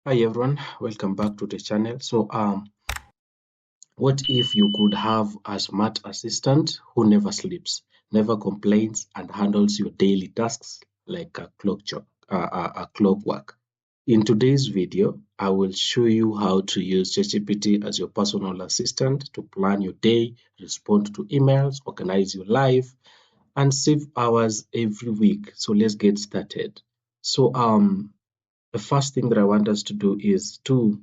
Hi everyone, welcome back to the channel. What if you could have a smart assistant who never sleeps, never complains, and handles your daily tasks like a clockwork? In today's video, I will show you how to use ChatGPT as your personal assistant to plan your day, respond to emails, organize your life, and save hours every week. So let's get started. The first thing that I want us to do is to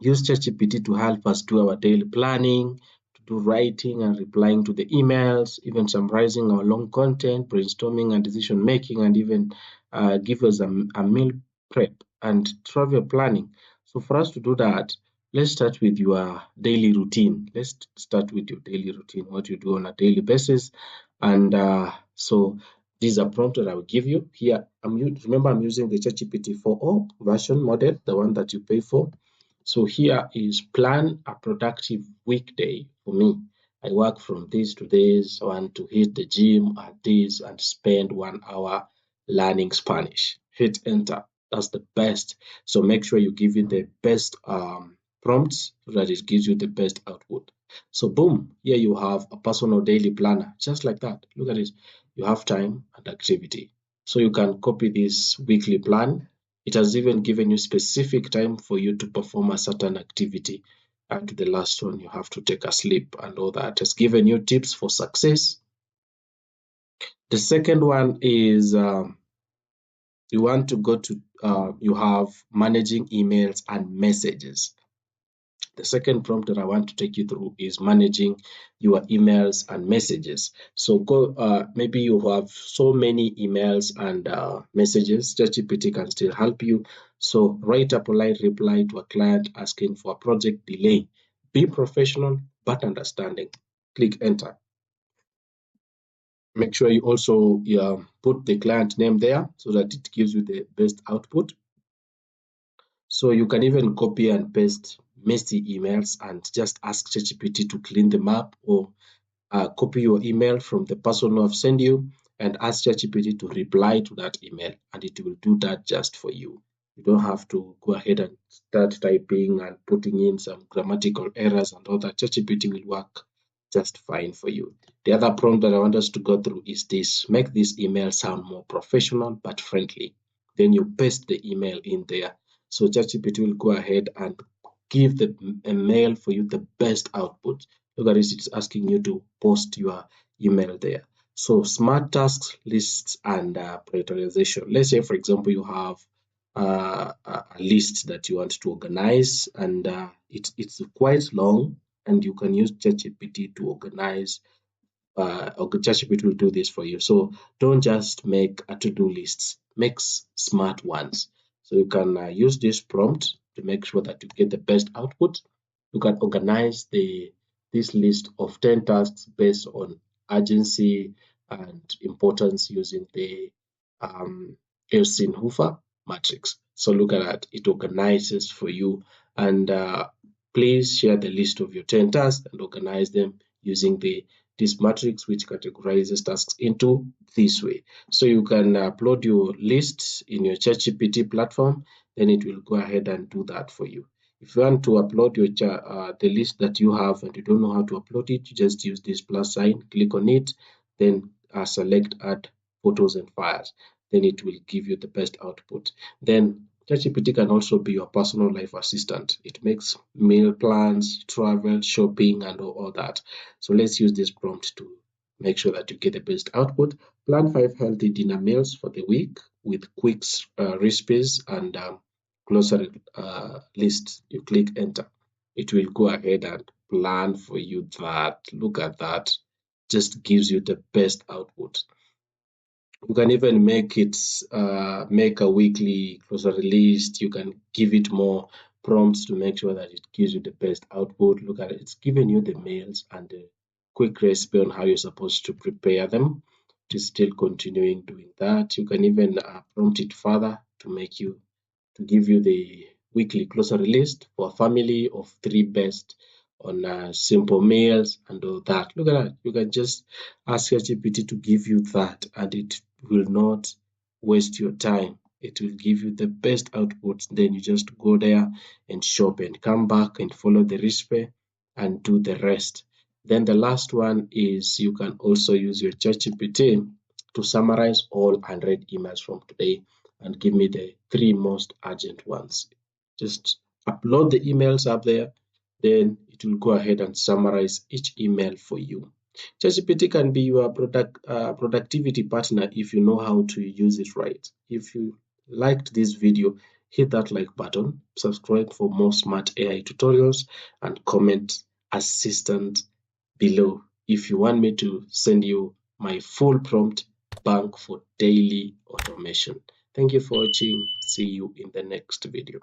use ChatGPT to help us do our daily planning, to do writing and replying to the emails, even summarizing our long content, brainstorming and decision making, and even give us a meal prep and travel planning. So for us to do that, let's start with your daily routine. Let's start with your daily routine, what you do on a daily basis. And this is a prompt that I will give you here. Remember, I'm using the ChatGPT 4.0 version model, the one that you pay for. So here is plan a productive weekday for me. I work from this to this. I want to hit the gym at this and spend 1 hour learning Spanish. Hit enter. That's the best. So make sure you give it the best prompts so that it gives you the best output. So boom, here you have a personal daily planner, just like that. Look at it. You have time and activity. So you can copy this weekly plan. It has even given you specific time for you to perform a certain activity. And the last one, you have to take a sleep and all that. It's given you tips for success. The second one is you want to go to, you have managing emails and messages. The second prompt that I want to take you through is managing your emails and messages. So maybe you have so many emails and messages, ChatGPT can still help you. So write a polite reply to a client asking for a project delay. Be professional but understanding. Click enter. Make sure you also put the client name there so that it gives you the best output. So you can even copy and paste messy emails and just ask ChatGPT to clean them up, or copy your email from the person who have sent you and ask ChatGPT to reply to that email, and it will do that just for you. You don't have to go ahead and start typing and putting in some grammatical errors and all that. ChatGPT will work just fine for you. The other prompt that I want us to go through is this: make this email sound more professional but friendly. Then you paste the email in there. So ChatGPT will go ahead and give the mail for you the best output. Look at this, it's asking you to post your email there. So smart tasks, lists, and prioritization. Let's say, for example, you have a list that you want to organize, and it's quite long, and you can use ChatGPT to organize, or ChatGPT will do this for you. So don't just make a to-do lists, make smart ones. So you can use this prompt to make sure that you get the best output. You can organize this list of 10 tasks based on urgency and importance using the Eisenhower matrix. So look at that, it organizes for you. And please share the list of your 10 tasks and organize them using this matrix, which categorizes tasks into this way. So you can upload your list in your ChatGPT platform, then it will go ahead and do that for you. If you want to upload the list that you have and you don't know how to upload it, you just use this plus sign, click on it, then select add photos and files. Then it will give you the best output. Then ChatGPT can also be your personal life assistant. It makes meal plans, travel, shopping, and all that. So let's use this prompt to make sure that you get the best output. Plan 5 healthy dinner meals for the week with quick recipes and glossary list. You click enter. It will go ahead and plan for you that. Look at that. Just gives you the best output. You can even make a weekly grocery list. You can give it more prompts to make sure that it gives you the best output. Look at it, it's giving you the meals and the quick recipe on how you're supposed to prepare them. It is still continuing doing that. You can even prompt it further to give you the weekly grocery list for a family of 3 best on simple meals and all that. Look at that. You can just ask ChatGPT to give you that, and it will not waste your time. it will give you the best outputs. Then you just go there and shop and come back and follow the recipe and do the rest. Then the last one is you can also use your ChatGPT to summarize all unread emails from today and give me the 3 most urgent ones. Just upload the emails up there, then it will go ahead and summarize each email for you. ChatGPT can be your productivity partner if you know how to use it right. If you liked this video, hit that like button, subscribe for more smart AI tutorials, and comment assistant below if you want me to send you my full prompt bank for daily automation. Thank you for watching. See you in the next video.